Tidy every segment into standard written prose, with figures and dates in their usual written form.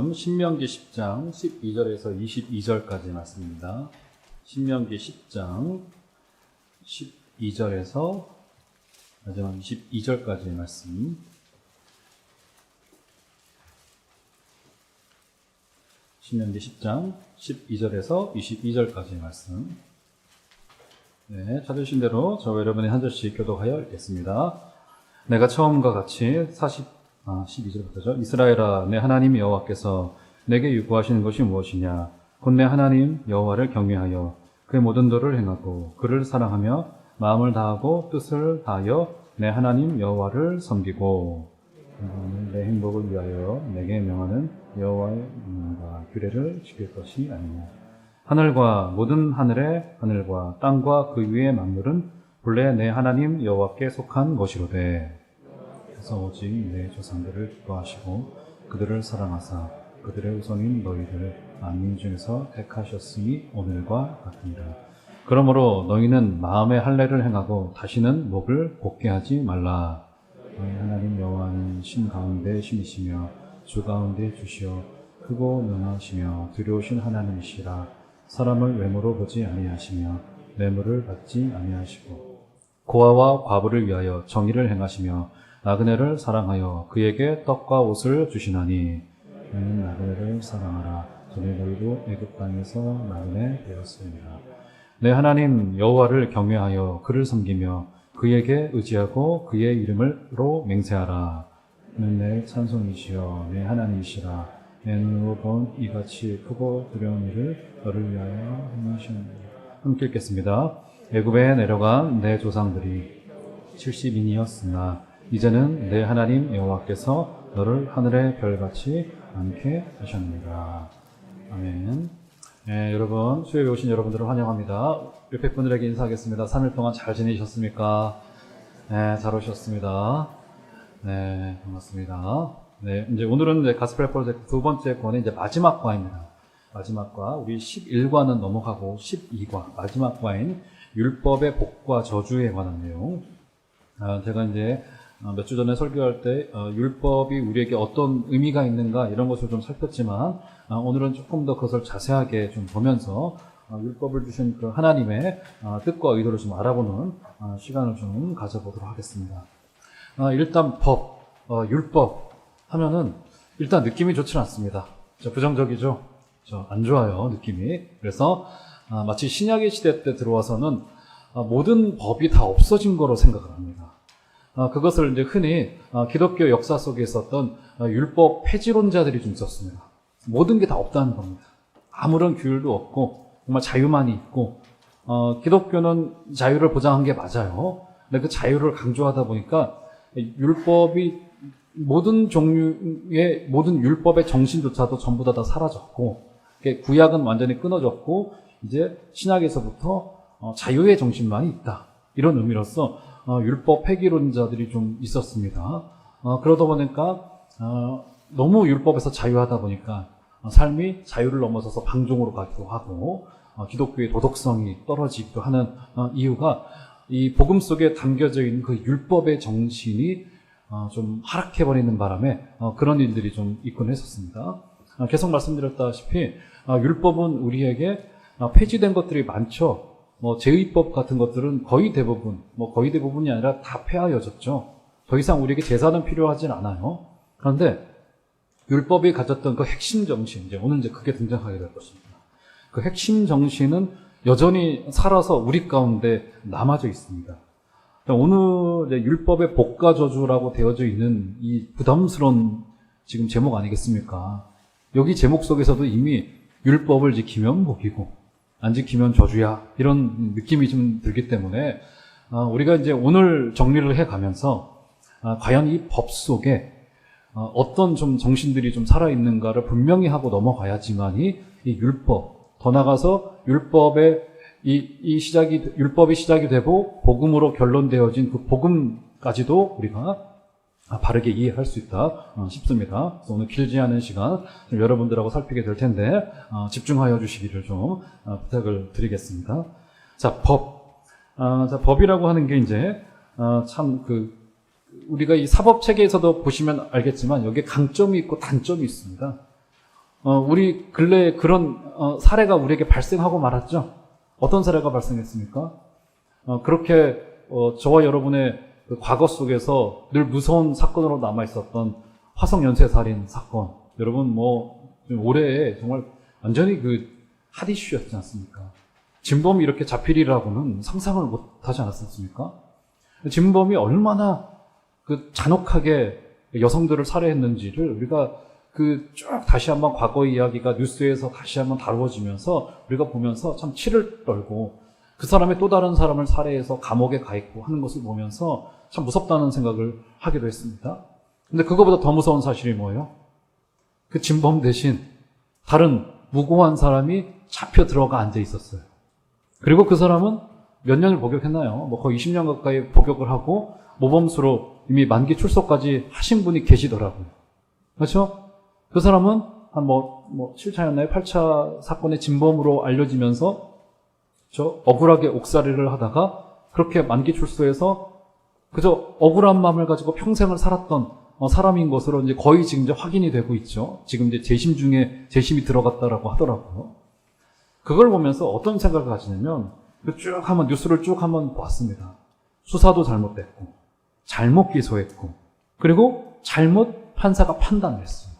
말씀 신명기 10장 12절에서 22절까지 말씀입니다. 신명기 10장 12절에서 마지막 22절까지 말씀. 신명기 10장 12절에서 22절까지 말씀. 네, 찾으신 대로 저와 여러분이 한 절씩 교독하여 읽겠습니다. 내가 처음과 같이 12절부터죠. 이스라엘아, 내 하나님 여호와께서 내게 요구하시는 것이 무엇이냐? 곧 내 하나님 여호와를 경외하여 그의 모든 도를 행하고 그를 사랑하며 마음을 다하고 뜻을 다하여 내 하나님 여호와를 섬기고 내 행복을 위하여 내게 명하는 여호와의 명령과 규례를 지킬 것이 아니냐. 하늘과 모든 하늘의 하늘과 땅과 그 위의 만물은 본래 내 하나님 여호와께 속한 것이로되 그래서 오직 내 조상들을 기뻐하시고 그들을 사랑하사 그들의 후손인 너희를 만민 중에서 택하셨으니 오늘과 같으니라. 그러므로 너희는 마음의 할례를 행하고 다시는 목을 곧게 하지 말라. 너희 하나님 여호와는 신 가운데 신이시며 주 가운데 주시오 크고 능하시며 두려우신 하나님이시라. 사람을 외모로 보지 아니하시며 뇌물을 받지 아니하시고 고아와 과부를 위하여 정의를 행하시며 나그네를 사랑하여 그에게 떡과 옷을 주시나니 너희는 나그네를 사랑하라. 전에 너희도 애굽 땅에서 나그네 되었습니다. 내 하나님 여호와를 경외하여 그를 섬기며 그에게 의지하고 그의 이름으로 맹세하라. 그는 내 찬송이시여 내 하나님이시라. 내 눈으로 본 이같이 크고 두려운 일을 너를 위하여 행하시느니라. 함께 읽겠습니다. 애굽에 내려간 내 조상들이 70인이었으나 이제는 내 하나님 여호와께서 너를 하늘의 별같이 많게 하셨느니라. 아멘. 네, 여러분 수요일에 오신 여러분들을 환영합니다. 옆에 분들에게 인사하겠습니다. 3일 동안 잘 지내셨습니까? 네, 잘 오셨습니다. 네, 반갑습니다. 네, 이제 오늘은 이제 가스펠 프로젝트 두 번째 권의 이제 마지막 과입니다. 마지막 과, 우리 11과는 넘어가고 12과, 마지막 과인 율법의 복과 저주에 관한 내용. 제가 이제 몇 주 전에 설교할 때 율법이 우리에게 어떤 의미가 있는가 이런 것을 좀 살폈지만 오늘은 조금 더 그것을 자세하게 좀 보면서 율법을 주신 그 하나님의 뜻과 의도를 좀 알아보는 시간을 좀 가져보도록 하겠습니다. 일단 율법 하면은 일단 느낌이 좋지는 않습니다. 부정적이죠. 안 좋아요, 느낌이. 그래서 마치 신약의 시대 때 들어와서는 모든 법이 다 없어진 거로 생각을 합니다. 그것을 이제 흔히 기독교 역사 속에 있었던 율법 폐지론자들이 좀 있었습니다. 모든 게 다 없다는 겁니다. 아무런 규율도 없고 정말 자유만이 있고 기독교는 자유를 보장한 게 맞아요. 근데 그 자유를 강조하다 보니까 율법이 모든 종류의 모든 율법의 정신조차도 전부 다 사라졌고 구약은 완전히 끊어졌고 이제 신약에서부터 자유의 정신만이 있다. 이런 의미로서 율법 폐기론자들이 좀 있었습니다. 그러다 보니까 너무 율법에서 자유하다 보니까 삶이 자유를 넘어서서 방종으로 가기도 하고 기독교의 도덕성이 떨어지기도 하는 이유가 이 복음 속에 담겨져 있는 그 율법의 정신이 좀 하락해버리는 바람에 그런 일들이 좀 있곤 했었습니다. 계속 말씀드렸다시피 율법은 우리에게 폐지된 것들이 많죠. 제의법 같은 것들은 거의 대부분이 아니라 다 폐하여졌죠. 더 이상 우리에게 제사는 필요하진 않아요. 그런데 율법이 가졌던 그 핵심 정신, 오늘 그게 등장하게 될 것입니다. 그 핵심 정신은 여전히 살아서 우리 가운데 남아져 있습니다. 오늘 율법의 복과 저주라고 되어져 있는 이 부담스러운 지금 제목 아니겠습니까? 여기 제목 속에서도 이미 율법을 지키면 복이고 안 지키면 저주야 이런 느낌이 좀 들기 때문에 우리가 이제 오늘 정리를 해가면서 과연 이 법 속에 어떤 좀 정신들이 좀 살아있는가를 분명히 하고 넘어가야지만이 이 율법, 더 나아가서 율법이 시작이 되고 복음으로 결론되어진 그 복음까지도 우리가 바르게 이해할 수 있다 싶습니다. 그래서 오늘 길지 않은 시간 좀 여러분들하고 살피게 될 텐데 집중하여 주시기를 좀 부탁을 드리겠습니다. 자, 법이라고 하는 게 이제 우리가 이 사법 체계에서도 보시면 알겠지만 여기에 강점이 있고 단점이 있습니다. 우리 근래에 그런 사례가 우리에게 발생하고 말았죠. 어떤 사례가 발생했습니까? 그렇게 저와 여러분의 그 과거 속에서 늘 무서운 사건으로 남아있었던 화성 연쇄살인 사건. 여러분 올해 정말 완전히 그 핫 이슈였지 않습니까? 진범이 이렇게 잡히리라고는 상상을 못하지 않았습니까? 진범이 얼마나 그 잔혹하게 여성들을 살해했는지를 우리가 그 쭉 다시 한번 과거의 이야기가 뉴스에서 다시 한번 다루어지면서 우리가 보면서 참 치를 떨고 그 사람의 또 다른 사람을 살해해서 감옥에 가 있고 하는 것을 보면서 참 무섭다는 생각을 하기도 했습니다. 근데 그거보다 더 무서운 사실이 뭐예요? 그 진범 대신 다른 무고한 사람이 잡혀 들어가 앉아 있었어요. 그리고 그 사람은 몇 년을 복역했나요? 거의 20년 가까이 복역을 하고 모범수로 이미 만기 출소까지 하신 분이 계시더라고요. 그렇죠? 그 사람은 한 7차였나요? 8차 사건의 진범으로 알려지면서 억울하게 옥살이를 하다가 그렇게 만기 출소해서 그저 억울한 마음을 가지고 평생을 살았던 사람인 것으로 이제 거의 지금 이제 확인이 되고 있죠. 지금 이제 재심 중에 재심이 들어갔다라고 하더라고요. 그걸 보면서 어떤 생각을 가지냐면 뉴스를 쭉 한번 보았습니다. 수사도 잘못됐고, 잘못 기소했고, 그리고 잘못 판사가 판단을 했어요.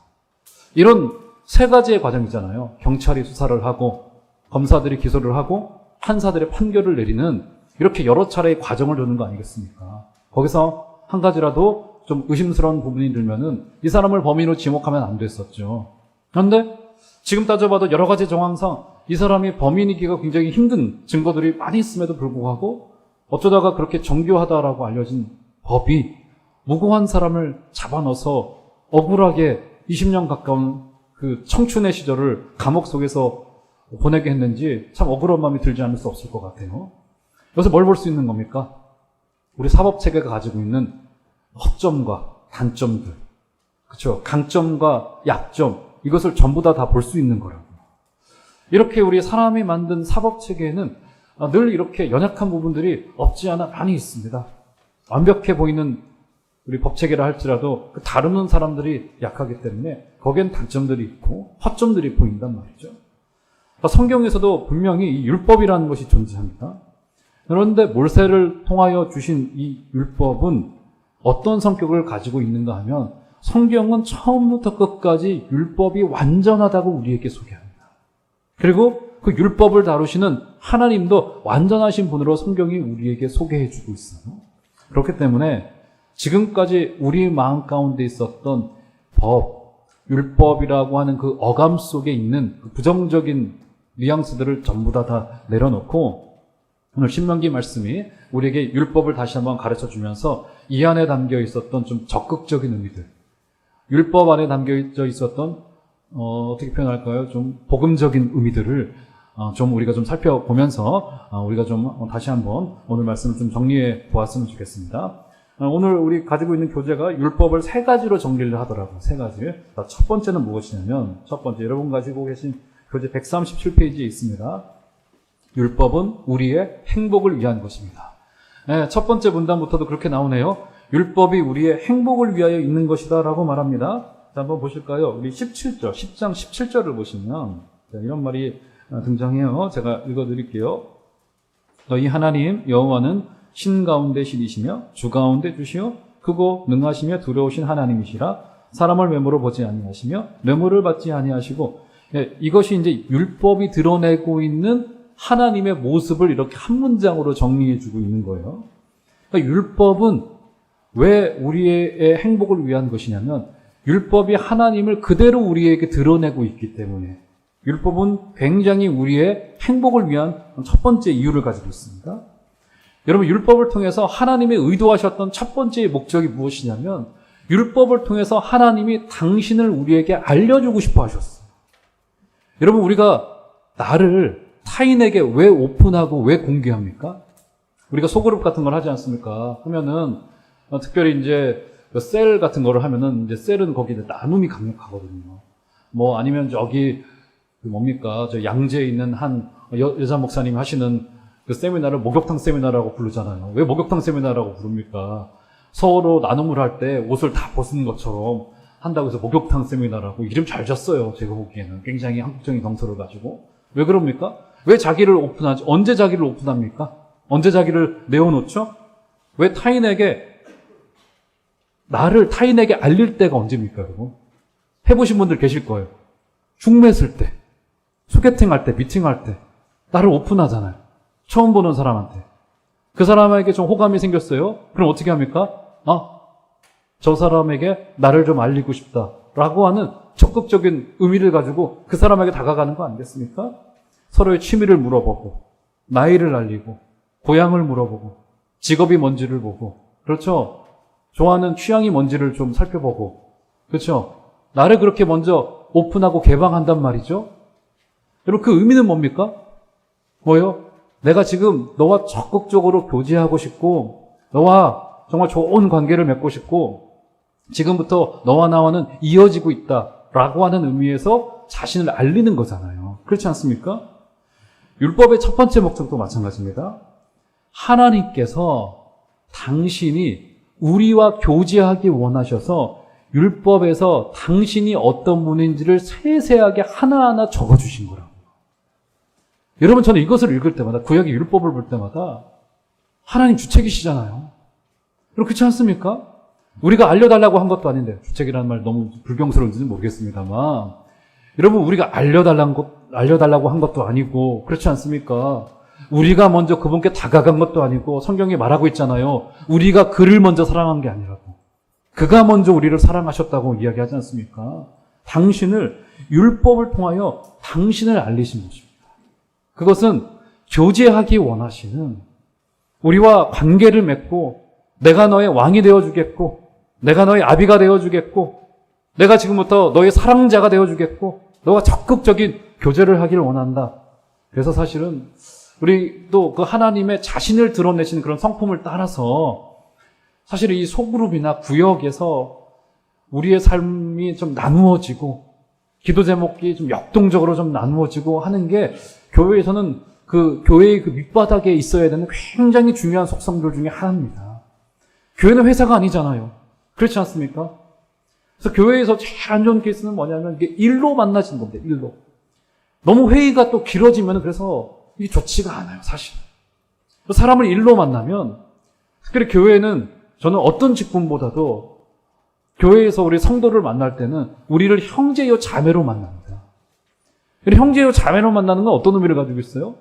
이런 세 가지의 과정이잖아요. 경찰이 수사를 하고, 검사들이 기소를 하고, 판사들의 판결을 내리는 이렇게 여러 차례의 과정을 두는 거 아니겠습니까? 거기서 한 가지라도 좀 의심스러운 부분이 들면은 이 사람을 범인으로 지목하면 안 됐었죠. 그런데 지금 따져봐도 여러 가지 정황상 이 사람이 범인이기가 굉장히 힘든 증거들이 많이 있음에도 불구하고 어쩌다가 그렇게 정교하다라고 알려진 법이 무고한 사람을 잡아넣어서 억울하게 20년 가까운 그 청춘의 시절을 감옥 속에서 보내게 했는지 참 억울한 마음이 들지 않을 수 없을 것 같아요. 여기서 뭘 볼 수 있는 겁니까? 우리 사법체계가 가지고 있는 허점과 단점들, 그렇죠? 강점과 약점, 이것을 전부 다 볼 수 있는 거라고. 이렇게 우리 사람이 만든 사법체계에는 늘 이렇게 연약한 부분들이 없지 않아 많이 있습니다. 완벽해 보이는 우리 법체계라 할지라도 그 다루는 사람들이 약하기 때문에 거기엔 단점들이 있고 허점들이 보인단 말이죠. 성경에서도 분명히 이 율법이라는 것이 존재합니다. 그런데 몰세를 통하여 주신 이 율법은 어떤 성격을 가지고 있는가 하면 성경은 처음부터 끝까지 율법이 완전하다고 우리에게 소개합니다. 그리고 그 율법을 다루시는 하나님도 완전하신 분으로 성경이 우리에게 소개해주고 있어요. 그렇기 때문에 지금까지 우리 마음 가운데 있었던 법, 율법이라고 하는 그 어감 속에 있는 그 부정적인 뉘앙스들을 전부 다 내려놓고 오늘 신명기 말씀이 우리에게 율법을 다시 한번 가르쳐 주면서 이 안에 담겨 있었던 좀 적극적인 의미들, 율법 안에 담겨 있었던 어떻게 표현할까요? 좀 복음적인 의미들을 좀 우리가 좀 살펴보면서 우리가 좀 다시 한번 오늘 말씀을 좀 정리해 보았으면 좋겠습니다. 오늘 우리 가지고 있는 교재가 율법을 세 가지로 정리를 하더라고요. 세 가지. 첫 번째는 무엇이냐면 첫 번째 여러분 가지고 계신 교재 137페이지에 있습니다. 율법은 우리의 행복을 위한 것입니다. 네, 첫 번째 문단부터도 그렇게 나오네요. 율법이 우리의 행복을 위하여 있는 것이다 라고 말합니다. 자, 한번 보실까요? 우리 17절, 10장 17절을 보시면 이런 말이 등장해요. 제가 읽어드릴게요. 너희 하나님 여호와는 신 가운데 신이시며 주 가운데 주시요 크고 능하시며 두려우신 하나님이시라. 사람을 외모로 보지 아니하시며 뇌물을 받지 아니하시고. 이것이 이제 율법이 드러내고 있는 하나님의 모습을 이렇게 한 문장으로 정리해주고 있는 거예요. 그러니까 율법은 왜 우리의 행복을 위한 것이냐면 율법이 하나님을 그대로 우리에게 드러내고 있기 때문에 율법은 굉장히 우리의 행복을 위한 첫 번째 이유를 가지고 있습니다. 여러분, 율법을 통해서 하나님이 의도하셨던 첫 번째 목적이 무엇이냐면 율법을 통해서 하나님이 당신을 우리에게 알려주고 싶어 하셨어요. 여러분, 우리가 나를 타인에게 왜 오픈하고 왜 공개합니까? 우리가 소그룹 같은 걸 하지 않습니까? 하면은 특별히 이제 셀 같은 거를 하면은 이제 셀은 거기에 나눔이 강력하거든요. 아니면 저기 뭡니까? 저 양재에 있는 한 여자 목사님이 하시는 그 세미나를 목욕탕 세미나라고 부르잖아요. 왜 목욕탕 세미나라고 부릅니까? 서로 나눔을 할 때 옷을 다 벗은 것처럼 한다고 해서 목욕탕 세미나라고 이름 잘 졌어요. 제가 보기에는 굉장히 한국적인 정서를 가지고. 왜 그럽니까? 왜 자기를 오픈하지? 언제 자기를 오픈합니까? 언제 자기를 내어놓죠? 왜 타인에게 알릴 때가 언제입니까, 여러분? 해보신 분들 계실 거예요. 중매쓸 때, 소개팅할 때, 미팅할 때 나를 오픈하잖아요. 처음 보는 사람한테. 그 사람에게 좀 호감이 생겼어요. 그럼 어떻게 합니까? 저 사람에게 나를 좀 알리고 싶다라고 하는 적극적인 의미를 가지고 그 사람에게 다가가는 거 아니겠습니까? 서로의 취미를 물어보고, 나이를 알리고, 고향을 물어보고, 직업이 뭔지를 보고, 그렇죠? 좋아하는 취향이 뭔지를 좀 살펴보고, 그렇죠? 나를 그렇게 먼저 오픈하고 개방한단 말이죠. 여러분, 그 의미는 뭡니까? 뭐요? 내가 지금 너와 적극적으로 교제하고 싶고, 너와 정말 좋은 관계를 맺고 싶고, 지금부터 너와 나와는 이어지고 있다라고 하는 의미에서 자신을 알리는 거잖아요. 그렇지 않습니까? 율법의 첫 번째 목적도 마찬가지입니다. 하나님께서 당신이 우리와 교제하기 원하셔서 율법에서 당신이 어떤 분인지를 세세하게 하나하나 적어주신 거라고. 여러분, 저는 이것을 읽을 때마다, 구약의 율법을 볼 때마다 하나님 주책이시잖아요. 여러분, 그렇지 않습니까? 우리가 알려달라고 한 것도 아닌데, 주책이라는 말 너무 불경스러운지는 모르겠습니다만, 여러분, 우리가 알려달라고 한 것도 아니고, 그렇지 않습니까? 우리가 먼저 그분께 다가간 것도 아니고, 성경에 말하고 있잖아요. 우리가 그를 먼저 사랑한 게 아니라고. 그가 먼저 우리를 사랑하셨다고 이야기하지 않습니까? 당신을, 율법을 통하여 당신을 알리신 것입니다. 그것은 교제하기 원하시는, 우리와 관계를 맺고, 내가 너의 왕이 되어주겠고, 내가 너의 아비가 되어주겠고, 내가 지금부터 너의 사랑자가 되어주겠고, 너가 적극적인 교제를 하기를 원한다. 그래서 사실은 우리도 그 하나님의 자신을 드러내시는 그런 성품을 따라서 사실 이 소그룹이나 구역에서 우리의 삶이 좀 나누어지고, 기도 제목이 좀 역동적으로 좀 나누어지고 하는 게 교회에서는 그 교회의 그 밑바닥에 있어야 되는 굉장히 중요한 속성들 중에 하나입니다. 교회는 회사가 아니잖아요. 그렇지 않습니까? 그래서 교회에서 제일 안 좋은 케이스는 뭐냐면 이게 일로 만나지는 겁니다. 일로. 너무 회의가 또 길어지면 그래서 이게 좋지가 않아요, 사실. 사람을 일로 만나면, 특별히 교회는 저는 어떤 직분보다도 교회에서 우리 성도를 만날 때는 우리를 형제요 자매로 만납니다. 형제요 자매로 만나는 건 어떤 의미를 가지고 있어요?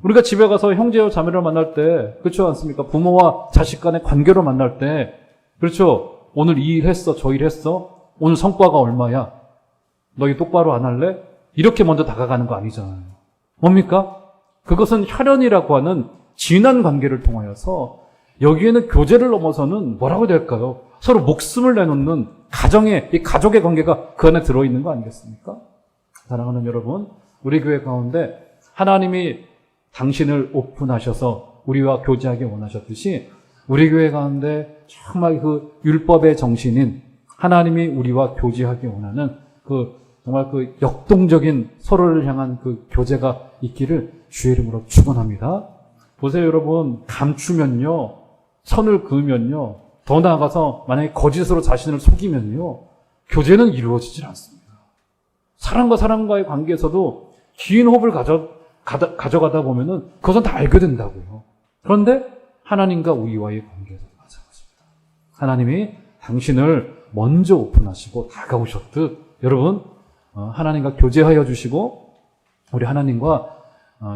우리가 집에 가서 형제요 자매를 만날 때, 그렇지 않습니까? 부모와 자식 간의 관계로 만날 때, 그렇죠? 오늘 이 일 했어, 저 일 했어? 오늘 성과가 얼마야? 너희 똑바로 안 할래? 이렇게 먼저 다가가는 거 아니잖아요. 뭡니까? 그것은 혈연이라고 하는 진한 관계를 통하여서 여기에는 교제를 넘어서는 뭐라고 해야 될까요? 서로 목숨을 내놓는 이 가족의 관계가 그 안에 들어있는 거 아니겠습니까? 사랑하는 여러분, 우리 교회 가운데 하나님이 당신을 오픈하셔서 우리와 교제하기 원하셨듯이 우리 교회 가운데 정말 그 율법의 정신인 하나님이 우리와 교제하기 원하는 정말 그 역동적인 서로를 향한 그 교제가 있기를 주의 이름으로 축원합니다. 보세요, 여러분. 감추면요, 선을 그으면요, 더 나아가서 만약에 거짓으로 자신을 속이면요, 교제는 이루어지질 않습니다. 사람과 사람과의 관계에서도 긴 호흡을 가져가다 보면은 그것은 다 알게 된다고요. 그런데 하나님과 우리와의 관계에서도 마찬가지입니다. 하나님이 당신을 먼저 오픈하시고 다가오셨듯 여러분, 하나님과 교제하여 주시고, 우리 하나님과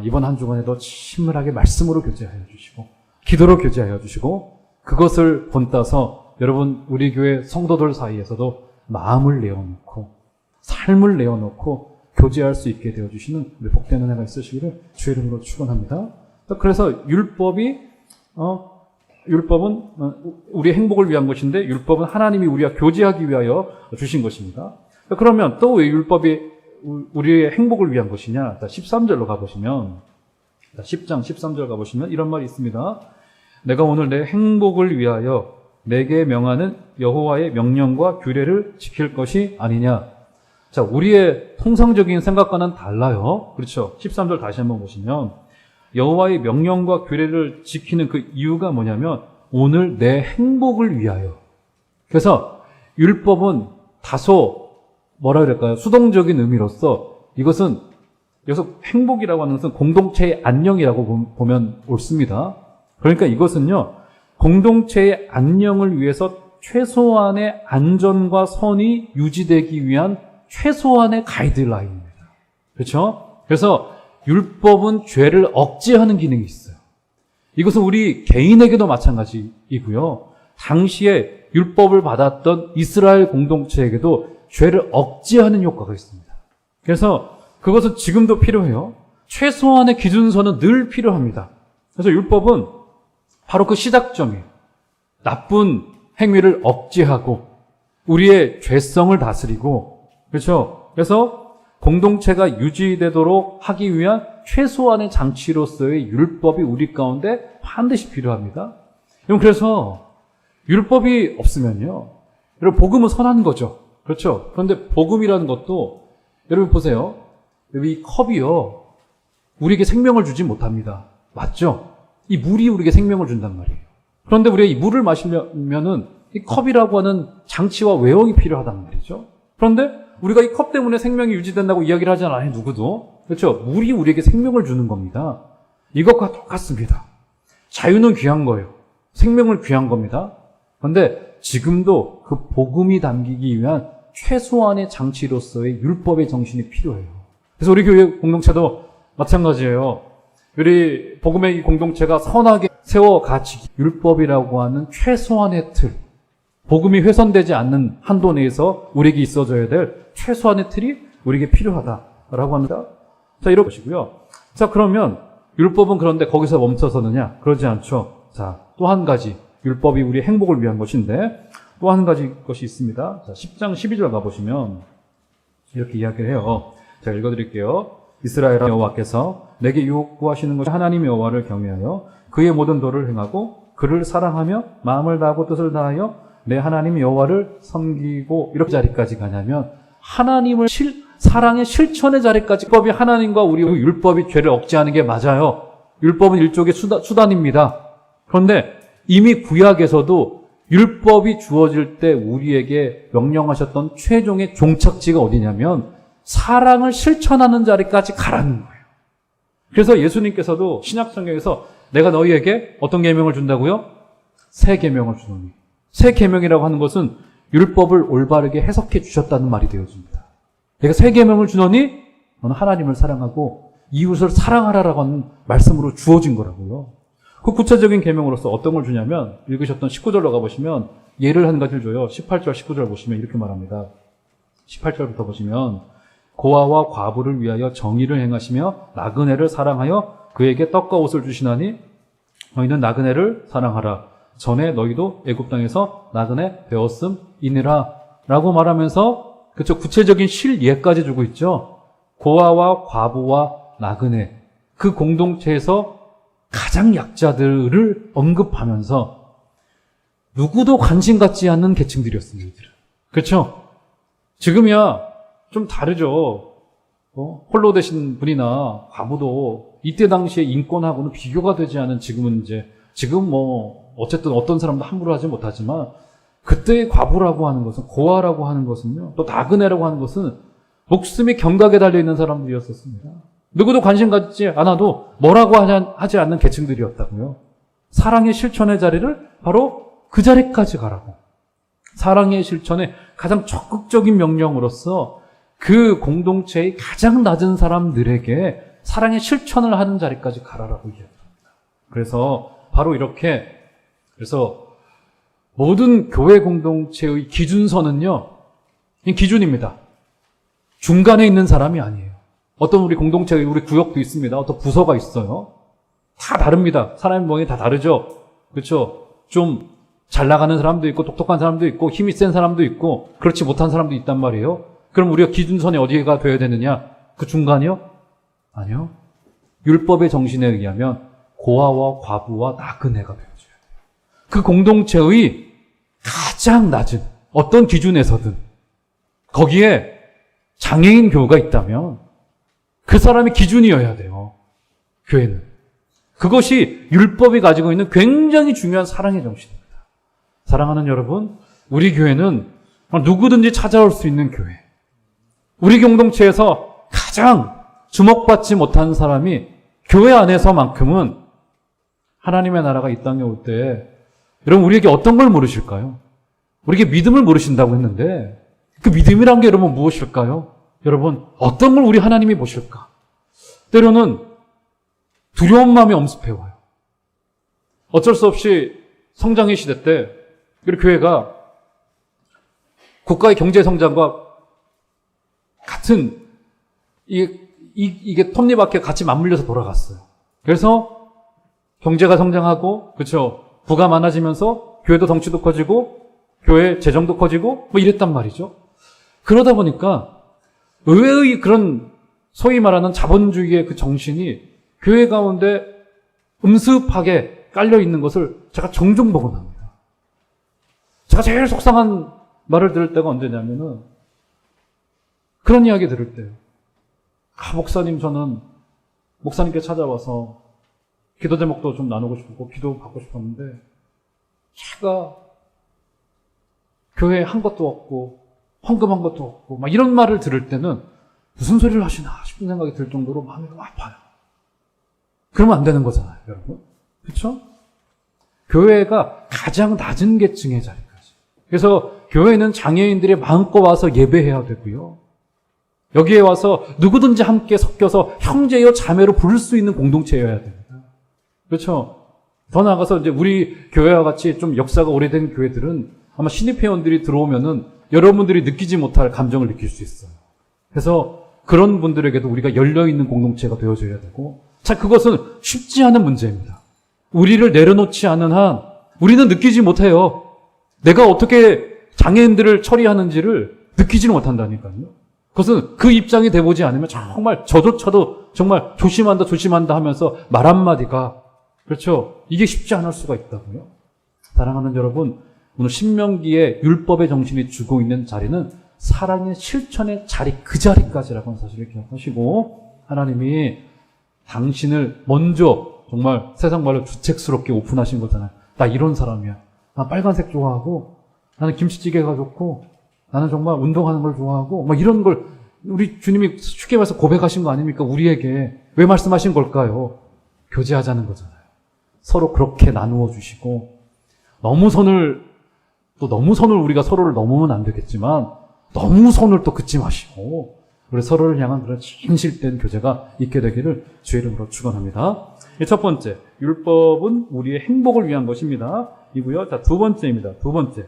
이번 한 주간에도 친밀하게 말씀으로 교제하여 주시고, 기도로 교제하여 주시고, 그것을 본따서 여러분, 우리 교회 성도들 사이에서도 마음을 내어놓고, 삶을 내어놓고 교제할 수 있게 되어주시는 우리 복된 은혜가 있으시기를 주의 이름으로 축원합니다. 그래서 율법은 우리의 행복을 위한 것인데, 율법은 하나님이 우리와 교제하기 위하여 주신 것입니다. 그러면 또 왜 율법이 우리의 행복을 위한 것이냐? 13절로 가보시면, 10장 13절 가보시면 이런 말이 있습니다. 내가 오늘 내 행복을 위하여 내게 명하는 여호와의 명령과 규례를 지킬 것이 아니냐? 자, 우리의 통상적인 생각과는 달라요. 그렇죠? 13절 다시 한번 보시면 여호와의 명령과 규례를 지키는 그 이유가 뭐냐면 오늘 내 행복을 위하여. 그래서 율법은 다소 뭐라 그럴까요? 수동적인 의미로서 이것은 여기서 행복이라고 하는 것은 공동체의 안녕이라고 보면 옳습니다. 그러니까 이것은요, 공동체의 안녕을 위해서 최소한의 안전과 선이 유지되기 위한 최소한의 가이드라인입니다. 그렇죠? 그래서 율법은 죄를 억제하는 기능이 있어요. 이것은 우리 개인에게도 마찬가지이고요. 당시에 율법을 받았던 이스라엘 공동체에게도 죄를 억제하는 효과가 있습니다. 그래서 그것은 지금도 필요해요. 최소한의 기준선은 늘 필요합니다. 그래서 율법은 바로 그 시작점이에요. 나쁜 행위를 억제하고 우리의 죄성을 다스리고, 그렇죠? 그래서 공동체가 유지되도록 하기 위한 최소한의 장치로서의 율법이 우리 가운데 반드시 필요합니다. 여러분, 그래서 율법이 없으면요, 여러분, 복음은 선한 거죠. 그렇죠? 그런데 복음이라는 것도 여러분 보세요. 이 컵이요, 우리에게 생명을 주지 못합니다. 맞죠? 이 물이 우리에게 생명을 준단 말이에요. 그런데 우리가 이 물을 마시려면은 이 컵이라고 하는 장치와 외형이 필요하단 말이죠. 그런데 우리가 이 컵 때문에 생명이 유지된다고 이야기를 하지 않아요, 누구도. 그렇죠? 물이 우리에게 생명을 주는 겁니다. 이것과 똑같습니다. 자유는 귀한 거예요. 생명을 귀한 겁니다. 그런데 지금도 그 복음이 담기기 위한 최소한의 장치로서의 율법의 정신이 필요해요. 그래서 우리 교회 공동체도 마찬가지예요. 우리 복음의 이 공동체가 선하게 세워가지기, 율법이라고 하는 최소한의 틀, 복음이 훼손되지 않는 한도 내에서 우리에게 있어져야 될 최소한의 틀이 우리에게 필요하다라고 합니다. 자, 이런 것이고요. 자, 그러면 율법은 그런데 거기서 멈춰서느냐? 그러지 않죠. 자, 또 한 가지, 율법이 우리의 행복을 위한 것인데 또 한 가지 것이 있습니다. 자, 10장 12절 가보시면 이렇게 이야기를 해요. 제가 읽어드릴게요. 이스라엘아, 여호와께서 내게 요구하시는 것이 하나님 여호와를 경외하여 그의 모든 도를 행하고 그를 사랑하며 마음을 다하고 뜻을 다하여 내 하나님 여호와를 섬기고, 이렇게 자리까지 가냐면 하나님을 사랑의 실천의 자리까지. 율법이 하나님과 우리 율법이 죄를 억제하는 게 맞아요. 율법은 일종의 수단입니다. 그런데 이미 구약에서도 율법이 주어질 때 우리에게 명령하셨던 최종의 종착지가 어디냐면 사랑을 실천하는 자리까지 가라는 거예요. 그래서 예수님께서도 신약성경에서 내가 너희에게 어떤 계명을 준다고요? 새 계명을 주노니. 새 계명이라고 하는 것은 율법을 올바르게 해석해 주셨다는 말이 되어집니다. 내가 새 계명을 주노니 너는 하나님을 사랑하고 이웃을 사랑하라라고 하는 말씀으로 주어진 거라고요. 그 구체적인 계명으로서 어떤 걸 주냐면 읽으셨던 19절로 가보시면 예를 한 가지를 줘요. 18절, 19절 보시면 이렇게 말합니다. 18절부터 보시면 고아와 과부를 위하여 정의를 행하시며 나그네를 사랑하여 그에게 떡과 옷을 주시나니 너희는 나그네를 사랑하라. 전에 너희도 애굽 땅에서 나그네 되었음이니라 라고 말하면서, 그쵸, 구체적인 실예까지 주고 있죠. 고아와 과부와 나그네, 그 공동체에서 가장 약자들을 언급하면서 누구도 관심 갖지 않는 계층들이었습니다. 이들은. 그렇죠? 지금이야 좀 다르죠. 홀로 되신 분이나 과부도 이때 당시에 인권하고는 비교가 되지 않은 지금 어쨌든 어떤 사람도 함부로 하지 못하지만 그때의 과부라고 하는 것은, 고아라고 하는 것은요, 또 나그네라고 하는 것은 목숨이 경각에 달려있는 사람들이었었습니다. 누구도 관심 갖지 않아도 뭐라고 하지 않는 계층들이었다고요. 사랑의 실천의 자리를 바로 그 자리까지 가라고. 사랑의 실천의 가장 적극적인 명령으로서 그 공동체의 가장 낮은 사람들에게 사랑의 실천을 하는 자리까지 가라라고 이야기합니다. 그래서 바로 이렇게, 그래서 모든 교회 공동체의 기준선은요, 기준입니다. 중간에 있는 사람이 아니에요. 어떤 우리 공동체, 우리 구역도 있습니다. 어떤 부서가 있어요. 다 다릅니다. 사람의 모양이 다 다르죠. 그렇죠? 좀 잘 나가는 사람도 있고 똑똑한 사람도 있고 힘이 센 사람도 있고 그렇지 못한 사람도 있단 말이에요. 그럼 우리가 기준선이 어디가 되어야 되느냐? 그 중간이요? 아니요. 율법의 정신에 의하면 고아와 과부와 나그네가 되어줘야 돼요. 그 공동체의 가장 낮은 어떤 기준에서든 거기에 장애인 교우가 있다면 그 사람이 기준이어야 돼요. 교회는. 그것이 율법이 가지고 있는 굉장히 중요한 사랑의 정신입니다. 사랑하는 여러분, 우리 교회는 누구든지 찾아올 수 있는 교회. 우리 공동체에서 가장 주목받지 못한 사람이 교회 안에서만큼은 하나님의 나라가 이 땅에 올 때 여러분 우리에게 어떤 걸 물으실까요? 우리에게 믿음을 물으신다고 했는데 그 믿음이란 게 여러분 무엇일까요? 여러분 어떤 걸 우리 하나님이 보실까? 때로는 두려운 마음이 엄습해와요. 어쩔 수 없이 성장의 시대 때 우리 교회가 국가의 경제 성장과 같은 이게 톱니바퀴 같이 맞물려서 돌아갔어요. 그래서 경제가 성장하고 그렇죠. 부가 많아지면서 교회도 덩치도 커지고 교회 재정도 커지고 뭐 이랬단 말이죠. 그러다 보니까 의회의 그런 소위 말하는 자본주의의 그 정신이 교회 가운데 음습하게 깔려 있는 것을 제가 종종 보곤 합니다. 제가 제일 속상한 말을 들을 때가 언제냐면은 그런 이야기 들을 때요. 목사님 저는 목사님께 찾아와서 기도 제목도 좀 나누고 싶고 기도 받고 싶었는데 제가 교회에 한 것도 없고 헌금한 것도 없고 막 이런 말을 들을 때는 무슨 소리를 하시나 싶은 생각이 들 정도로 마음이 너무 아파요. 그러면 안 되는 거잖아요, 여러분. 그렇죠? 교회가 가장 낮은 계층의 자리까지. 그래서 교회는 장애인들이 마음껏 와서 예배해야 되고요. 여기에 와서 누구든지 함께 섞여서 형제여 자매로 부를 수 있는 공동체여야 됩니다. 그렇죠? 더 나아가서 이제 우리 교회와 같이 좀 역사가 오래된 교회들은 아마 신입 회원들이 들어오면은 여러분들이 느끼지 못할 감정을 느낄 수 있어요. 그래서 그런 분들에게도 우리가 열려있는 공동체가 되어줘야 되고, 자, 그것은 쉽지 않은 문제입니다. 우리를 내려놓지 않은 한 우리는 느끼지 못해요. 내가 어떻게 장애인들을 처리하는지를 느끼지는 못한다니까요. 그것은 그 입장이 돼보지 않으면 정말 저조차도 정말 조심한다 하면서 말 한마디가 그렇죠. 이게 쉽지 않을 수가 있다고요. 사랑하는 여러분, 오늘 신명기의 율법의 정신이 주고 있는 자리는 사랑의 실천의 자리 그 자리까지라고 하는 사실을 기억하시고 하나님이 당신을 먼저 정말 세상 말로 주책스럽게 오픈하신 거잖아요. 나 이런 사람이야. 나 빨간색 좋아하고 나는 김치찌개가 좋고 나는 정말 운동하는 걸 좋아하고 막 이런 걸 우리 주님이 쉽게 말해서 고백하신 거 아닙니까? 우리에게 왜 말씀하신 걸까요? 교제하자는 거잖아요. 서로 그렇게 나누어 주시고 너무 선을 우리가 서로를 넘으면 안 되겠지만 너무 선을 또 긋지 마시고 우리 서로를 향한 그런 진실된 교제가 있게 되기를 주의 이름으로 축원합니다. 첫 번째, 율법은 우리의 행복을 위한 것입니다. 이고요. 자, 두 번째입니다. 두 번째,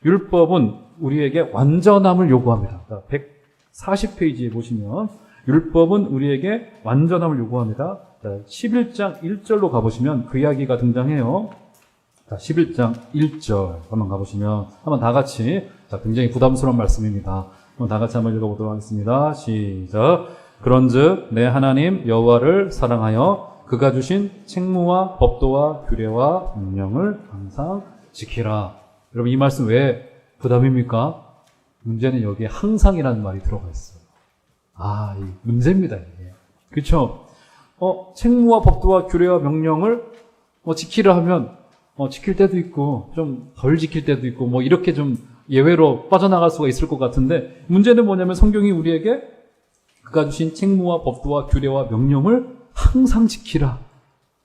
율법은 우리에게 완전함을 요구합니다. 140페이지에 보시면 율법은 우리에게 완전함을 요구합니다. 자, 11장 1절로 가보시면 그 이야기가 등장해요. 자, 11장 1절 한번 가보시면 한번 다 같이, 자, 굉장히 부담스러운 말씀입니다. 한번 다 같이 한번 읽어보도록 하겠습니다. 시작. 그런즉 내 하나님 여호와를 사랑하여 그가 주신 책무와 법도와 규례와 명령을 항상 지키라. 여러분 이 말씀 왜 부담입니까? 문제는 여기에 항상이라는 말이 들어가 있어요. 이 문제입니다, 이게. 그렇죠? 책무와 법도와 규례와 명령을 지키라 하면 지킬 때도 있고 좀 덜 지킬 때도 있고 뭐 이렇게 좀 예외로 빠져나갈 수가 있을 것 같은데 문제는 뭐냐면 성경이 우리에게 그가 주신 책무와 법도와 규례와 명령을 항상 지키라.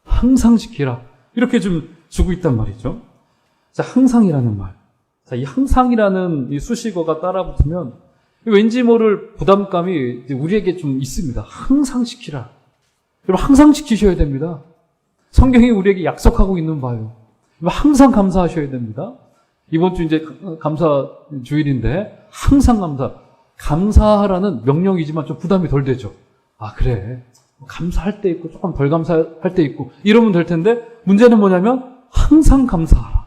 항상 지키라. 이렇게 좀 주고 있단 말이죠. 자, 항상이라는 말. 자, 이 항상이라는 이 수식어가 따라 붙으면 왠지 모를 부담감이 우리에게 좀 있습니다. 항상 지키라. 여러분 항상 지키셔야 됩니다. 성경이 우리에게 약속하고 있는 바예요. 항상 감사하셔야 됩니다. 이번 주 이제 감사 주일인데 항상 감사하라는 명령이지만 좀 부담이 덜 되죠. 그래. 감사할 때 있고 조금 덜 감사할 때 있고 이러면 될 텐데 문제는 뭐냐면 항상 감사하라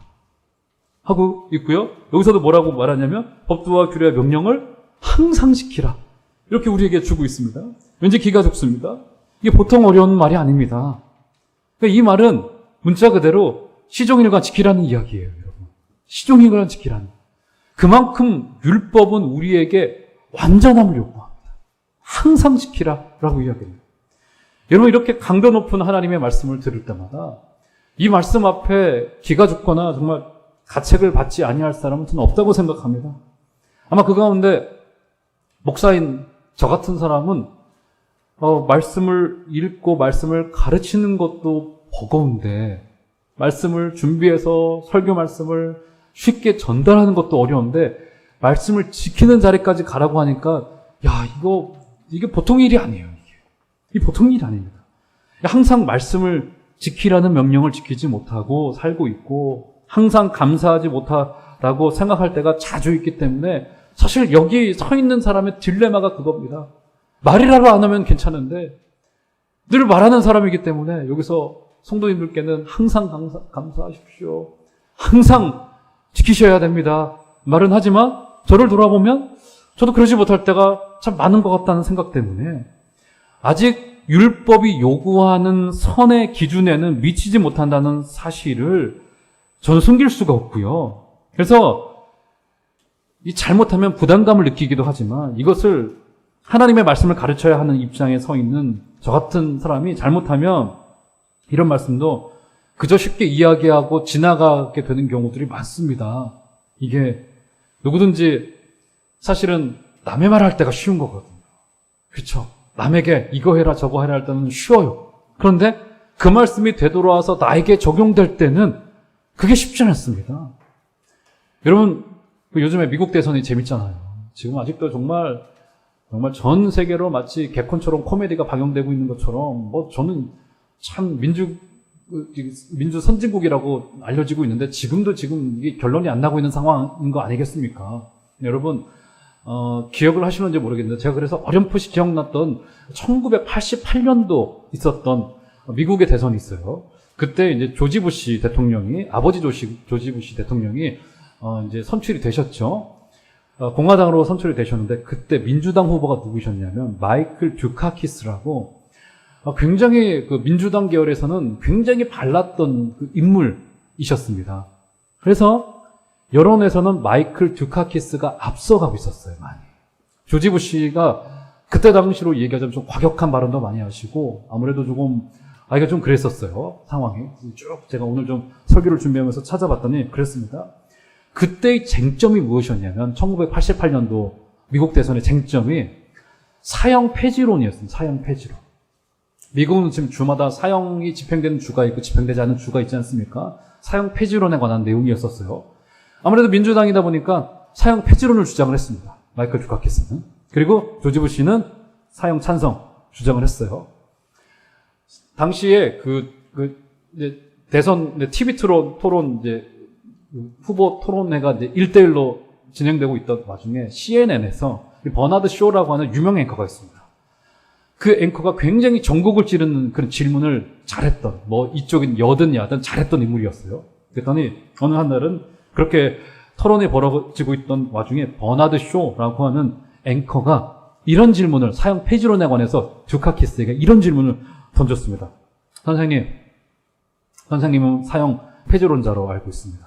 하고 있고요. 여기서도 뭐라고 말하냐면 법도와 규례와 명령을 항상 지키라. 이렇게 우리에게 주고 있습니다. 왠지 기가 죽습니다. 이게 보통 어려운 말이 아닙니다. 그러니까 이 말은 문자 그대로 시종일관 지키라는 이야기예요, 여러분. 시종일관 지키라는. 그만큼 율법은 우리에게 완전함을 요구합니다. 항상 지키라라고 이야기합니다. 여러분 이렇게 강도 높은 하나님의 말씀을 들을 때마다 이 말씀 앞에 기가 죽거나 정말 가책을 받지 아니할 사람은 저는 없다고 생각합니다. 아마 그 가운데 목사인 저 같은 사람은 말씀을 읽고 말씀을 가르치는 것도 버거운데 말씀을 준비해서 설교 말씀을 쉽게 전달하는 것도 어려운데 말씀을 지키는 자리까지 가라고 하니까 이게 보통 일이 아니에요. 이게 보통 일이 아닙니다. 항상 말씀을 지키라는 명령을 지키지 못하고 살고 있고 항상 감사하지 못하다고 생각할 때가 자주 있기 때문에 사실 여기 서 있는 사람의 딜레마가 그겁니다. 말이라도 안 하면 괜찮은데 늘 말하는 사람이기 때문에 여기서 성도님들께는 항상 감사하십시오. 항상 지키셔야 됩니다. 말은 하지만 저를 돌아보면 저도 그러지 못할 때가 참 많은 것 같다는 생각 때문에 아직 율법이 요구하는 선의 기준에는 미치지 못한다는 사실을 저는 숨길 수가 없고요. 그래서 이 잘못하면 부담감을 느끼기도 하지만 이것을 하나님의 말씀을 가르쳐야 하는 입장에 서 있는 저 같은 사람이 잘못하면 이런 말씀도 그저 쉽게 이야기하고 지나가게 되는 경우들이 많습니다. 이게 누구든지 사실은 남의 말 할 때가 쉬운 거거든요. 그렇죠? 남에게 이거 해라 저거 해라 할 때는 쉬워요. 그런데 그 말씀이 되돌아와서 나에게 적용될 때는 그게 쉽지 않습니다. 여러분 요즘에 미국 대선이 재밌잖아요. 지금 아직도 정말 전 세계로 마치 개콘처럼 코미디가 방영되고 있는 것처럼 저는 참 민주 선진국이라고 알려지고 있는데 지금 이게 결론이 안 나고 있는 상황인 거 아니겠습니까? 여러분 기억을 하시는지 모르겠는데 제가 그래서 어렴풋이 기억났던 1988년도 있었던 미국의 대선이 있어요. 그때 이제 조지 부시 대통령이 아버지 조지 부시 대통령이 이제 선출이 되셨죠. 공화당으로 선출이 되셨는데 그때 민주당 후보가 누구셨냐면 마이클 듀카키스라고 굉장히 그 민주당 계열에서는 굉장히 발랐던 그 인물이셨습니다. 그래서 여론에서는 마이클 듀카키스가 앞서가고 있었어요, 많이. 조지 부시가 그때 당시로 얘기하자면 좀 과격한 발언도 많이 하시고 아무래도 조금 이게 좀 그랬었어요, 상황이. 쭉 제가 오늘 좀 설교를 준비하면서 찾아봤더니 그랬습니다. 그때의 쟁점이 무엇이었냐면 1988년도 미국 대선의 쟁점이 사형 폐지론이었습니다. 사형 폐지론. 미국은 지금 주마다 사형이 집행되는 주가 있고 집행되지 않은 주가 있지 않습니까? 사형 폐지론에 관한 내용이었었어요. 아무래도 민주당이다 보니까 사형 폐지론을 주장을 했습니다. 마이클 듀카키스는. 그리고 조지 부시는 사형 찬성 주장을 했어요. 당시에 이제 대선 TV 토론 이제 후보 토론회가 이제 1대1로 진행되고 있던 와중에 CNN에서 버나드 쇼라고 하는 유명 앵커가 있습니다. 그 앵커가 굉장히 전국을 찌르는 그런 질문을 잘했던, 이쪽인 여든 야든 잘했던 인물이었어요. 그랬더니 어느 한 날은 그렇게 토론이 벌어지고 있던 와중에 버나드 쇼라고 하는 앵커가 이런 질문을, 사형 폐지론에 관해서 듀카키스에게 이런 질문을 던졌습니다. 선생님은 사형 폐지론자로 알고 있습니다.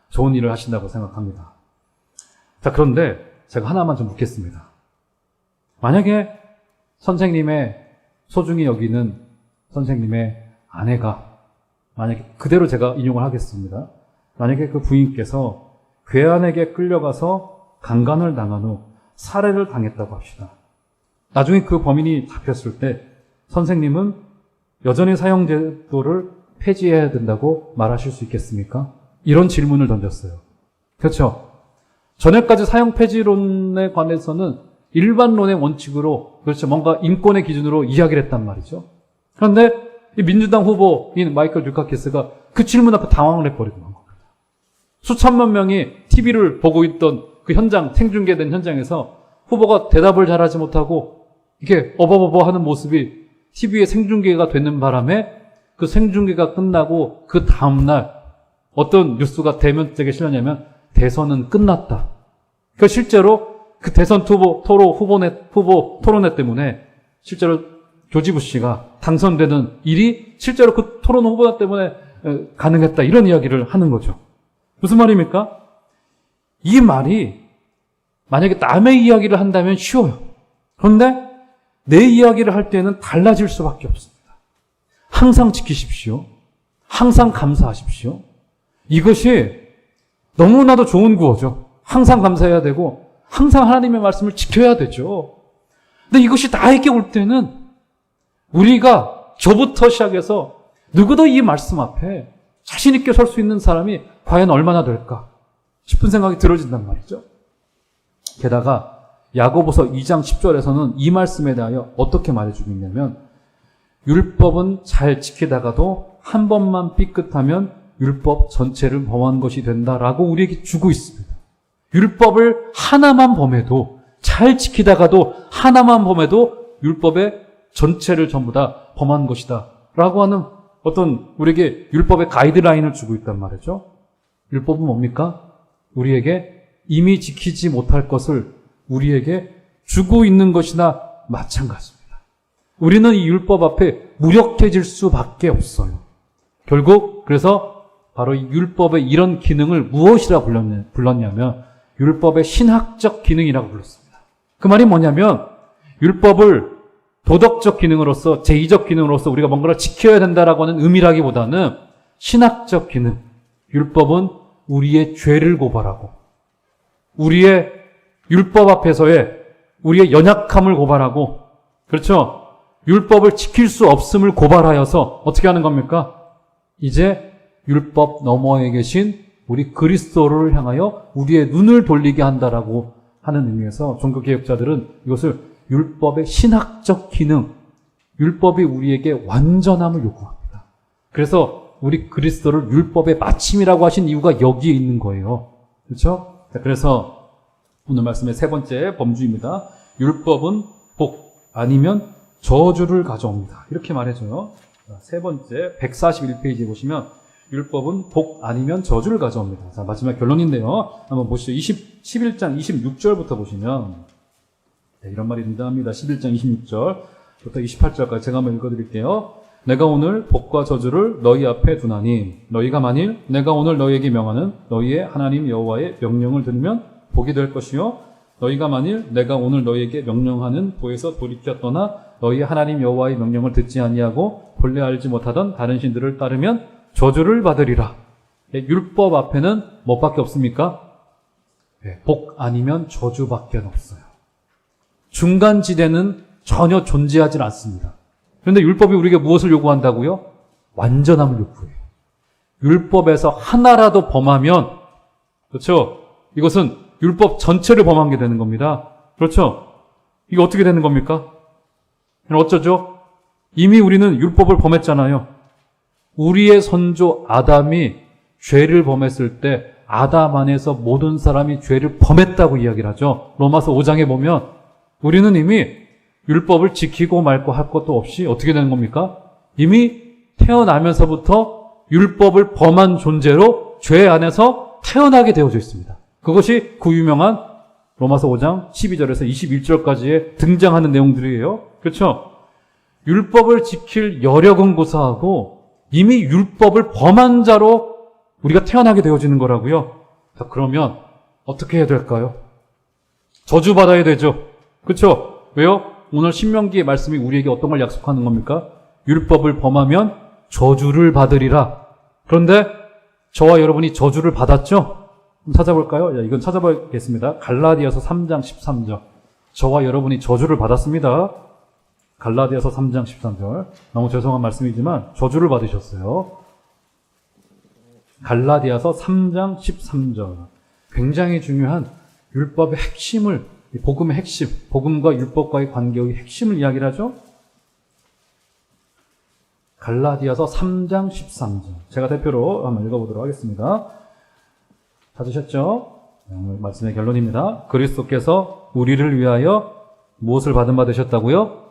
좋은 일을 하신다고 생각합니다. 자, 그런데 제가 하나만 좀 묻겠습니다. 만약에 선생님의 소중히 여기는 선생님의 아내가, 만약에 그대로 제가 인용을 하겠습니다. 만약에 그 부인께서 괴한에게 끌려가서 강간을 당한 후 살해를 당했다고 합시다. 나중에 그 범인이 잡혔을 때 선생님은 여전히 사형제도를 폐지해야 된다고 말하실 수 있겠습니까? 이런 질문을 던졌어요. 그렇죠? 전에까지 사형 폐지론에 관해서는 일반론의 원칙으로, 그렇죠, 뭔가 인권의 기준으로 이야기를 했단 말이죠. 그런데 이 민주당 후보인 마이클 듀카키스가 그 질문 앞에 당황을 해버리고 만 겁니다. 수천만 명이 TV를 보고 있던 그 현장, 생중계된 현장에서 후보가 대답을 잘하지 못하고 이렇게 어버버버 하는 모습이 TV에 생중계가 되는 바람에 그 생중계가 끝나고 그 다음날 어떤 뉴스가 대면책에 실렸냐면 대선은 끝났다. 그러니까 실제로 그 대선 후보 토론회 때문에 실제로 조지 부시가 당선되는 일이 실제로 그 토론 후보자 때문에 가능했다. 이런 이야기를 하는 거죠. 무슨 말입니까? 이 말이 만약에 남의 이야기를 한다면 쉬워요. 그런데 내 이야기를 할 때는 달라질 수밖에 없습니다. 항상 지키십시오. 항상 감사하십시오. 이것이 너무나도 좋은 구호죠. 항상 감사해야 되고 항상 하나님의 말씀을 지켜야 되죠. 근데 이것이 나에게 올 때는 우리가 저부터 시작해서 누구도 이 말씀 앞에 자신 있게 설 수 있는 사람이 과연 얼마나 될까 싶은 생각이 들어진단 말이죠. 게다가 야고보서 2장 10절에서는 이 말씀에 대하여 어떻게 말해주고 있냐면 율법은 잘 지키다가도 한 번만 삐끗하면 율법 전체를 범한 것이 된다라고 우리에게 주고 있습니다. 율법을 하나만 범해도 잘 지키다가도 하나만 범해도 율법의 전체를 전부 다 범한 것이다 라고 하는 어떤 우리에게 율법의 가이드라인을 주고 있단 말이죠. 율법은 뭡니까? 우리에게 이미 지키지 못할 것을 우리에게 주고 있는 것이나 마찬가지입니다. 우리는 이 율법 앞에 무력해질 수밖에 없어요. 결국 그래서 바로 이 율법의 이런 기능을 무엇이라 불렀냐면 율법의 신학적 기능이라고 불렀습니다. 그 말이 뭐냐면 율법을 도덕적 기능으로서 제2적 기능으로서 우리가 뭔가를 지켜야 된다라고 하는 의미라기보다는 신학적 기능. 율법은 우리의 죄를 고발하고 우리의 율법 앞에서의 우리의 연약함을 고발하고 그렇죠? 율법을 지킬 수 없음을 고발하여서 어떻게 하는 겁니까? 이제 율법 너머에 계신 우리 그리스도를 향하여 우리의 눈을 돌리게 한다라고 하는 의미에서 종교개혁자들은 이것을 율법의 신학적 기능, 율법이 우리에게 완전함을 요구합니다. 그래서 우리 그리스도를 율법의 마침이라고 하신 이유가 여기에 있는 거예요. 그렇죠? 그래서 오늘 말씀의 세 번째 범주입니다. 율법은 복 아니면 저주를 가져옵니다. 이렇게 말해줘요. 세 번째 141페이지에 보시면 율법은 복 아니면 저주를 가져옵니다. 자, 마지막 결론인데요. 한번 보시죠. 11장 26절부터 보시면 이런 말이 등장합니다. 11장 26절부터 28절까지 제가 한번 읽어드릴게요. 내가 오늘 복과 저주를 너희 앞에 두나니 너희가 만일 내가 오늘 너희에게 명하는 너희의 하나님 여호와의 명령을 들으면 복이 될 것이요 너희가 만일 내가 오늘 너희에게 명령하는 도에서 돌이켜 떠나 너희 하나님 여호와의 명령을 듣지 아니하고 본래 알지 못하던 다른 신들을 따르면 저주를 받으리라. 율법 앞에는 뭐밖에 없습니까? 복 아니면 저주밖에 없어요. 중간지대는 전혀 존재하지 않습니다. 그런데 율법이 우리에게 무엇을 요구한다고요? 완전함을 요구해요. 율법에서 하나라도 범하면 그렇죠? 이것은 율법 전체를 범한 게 되는 겁니다. 그렇죠? 이게 어떻게 되는 겁니까? 어쩌죠? 이미 우리는 율법을 범했잖아요. 우리의 선조 아담이 죄를 범했을 때 아담 안에서 모든 사람이 죄를 범했다고 이야기를 하죠. 로마서 5장에 보면 우리는 이미 율법을 지키고 말고 할 것도 없이 어떻게 되는 겁니까? 이미 태어나면서부터 율법을 범한 존재로 죄 안에서 태어나게 되어져 있습니다. 그것이 그 유명한 로마서 5장 12절에서 21절까지에 등장하는 내용들이에요. 그렇죠? 율법을 지킬 여력은 고사하고 이미 율법을 범한 자로 우리가 태어나게 되어지는 거라고요. 자, 그러면 어떻게 해야 될까요? 저주받아야 되죠. 그렇죠? 왜요? 오늘 신명기의 말씀이 우리에게 어떤 걸 약속하는 겁니까? 율법을 범하면 저주를 받으리라. 그런데 저와 여러분이 저주를 받았죠? 찾아볼까요? 이건 찾아보겠습니다. 갈라디아서 3장 13절. 저와 여러분이 저주를 받았습니다. 갈라디아서 3장 13절. 너무 죄송한 말씀이지만 저주를 받으셨어요. 갈라디아서 3장 13절. 굉장히 중요한 율법의 핵심을, 복음의 핵심, 복음과 율법과의 관계의 핵심을 이야기를 하죠. 갈라디아서 3장 13절. 제가 대표로 한번 읽어보도록 하겠습니다. 찾으셨죠? 오늘 말씀의 결론입니다. 그리스도께서 우리를 위하여 무엇을 받은 바 되셨다고요?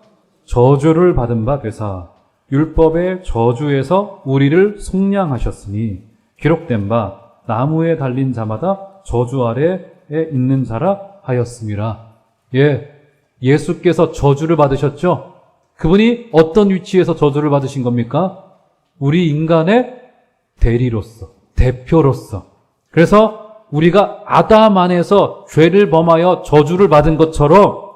저주를 받은 바 되사 율법의 저주에서 우리를 속량하셨으니 기록된 바 나무에 달린 자마다 저주 아래에 있는 자라 하였음이라. 예수께서 저주를 받으셨죠? 그분이 어떤 위치에서 저주를 받으신 겁니까? 우리 인간의 대리로서, 대표로서. 그래서 우리가 아담 안에서 죄를 범하여 저주를 받은 것처럼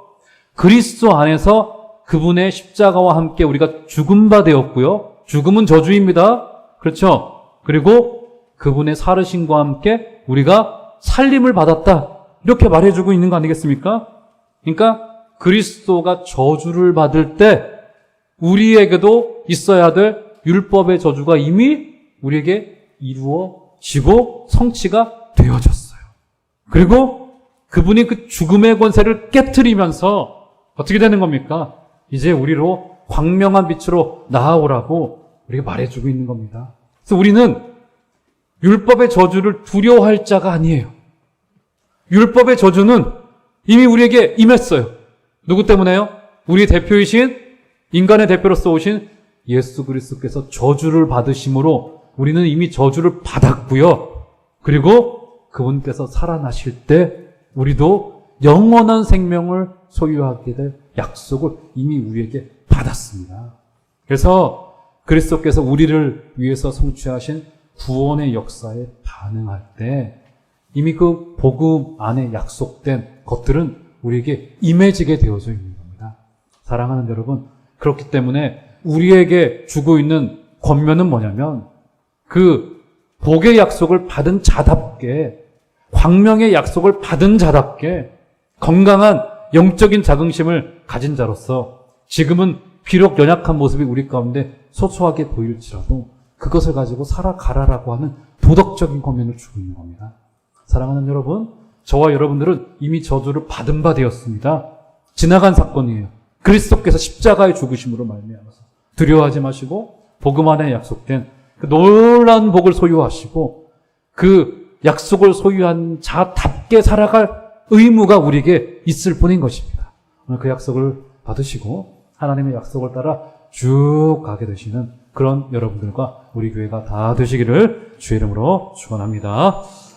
그리스도 안에서 그분의 십자가와 함께 우리가 죽음 바 되었고요. 죽음은 저주입니다. 그렇죠? 그리고 그분의 살으심과 함께 우리가 살림을 받았다 이렇게 말해주고 있는 거 아니겠습니까? 그러니까 그리스도가 저주를 받을 때 우리에게도 있어야 될 율법의 저주가 이미 우리에게 이루어지고 성취가 되어졌어요. 그리고 그분이 그 죽음의 권세를 깨트리면서 어떻게 되는 겁니까? 이제 우리로 광명한 빛으로 나아오라고 우리가 말해주고 있는 겁니다. 그래서 우리는 율법의 저주를 두려워할 자가 아니에요. 율법의 저주는 이미 우리에게 임했어요. 누구 때문에요? 우리 대표이신 인간의 대표로서 오신 예수 그리스도께서 저주를 받으심으로 우리는 이미 저주를 받았고요. 그리고 그분께서 살아나실 때 우리도 영원한 생명을 소유하게 될 약속을 이미 우리에게 받았습니다. 그래서 그리스도께서 우리를 위해서 성취하신 구원의 역사에 반응할 때 이미 그 복음 안에 약속된 것들은 우리에게 임해지게 되어져 있는 겁니다. 사랑하는 여러분, 그렇기 때문에 우리에게 주고 있는 권면은 뭐냐면 그 복의 약속을 받은 자답게, 광명의 약속을 받은 자답게 건강한 영적인 자긍심을 가진 자로서 지금은 비록 연약한 모습이 우리 가운데 소소하게 보일지라도 그것을 가지고 살아가라라고 하는 도덕적인 권면을 주고 있는 겁니다. 사랑하는 여러분, 저와 여러분들은 이미 저주를 받은 바 되었습니다. 지나간 사건이에요. 그리스도께서 십자가의 죽으심으로 말미암아서 두려워하지 마시고 복음 안에 약속된 그 놀라운 복을 소유하시고 그 약속을 소유한 자답게 살아갈 의무가 우리에게 있을 뿐인 것입니다. 오늘 그 약속을 받으시고 하나님의 약속을 따라 쭉 가게 되시는 그런 여러분들과 우리 교회가 다 되시기를 주의 이름으로 축원합니다.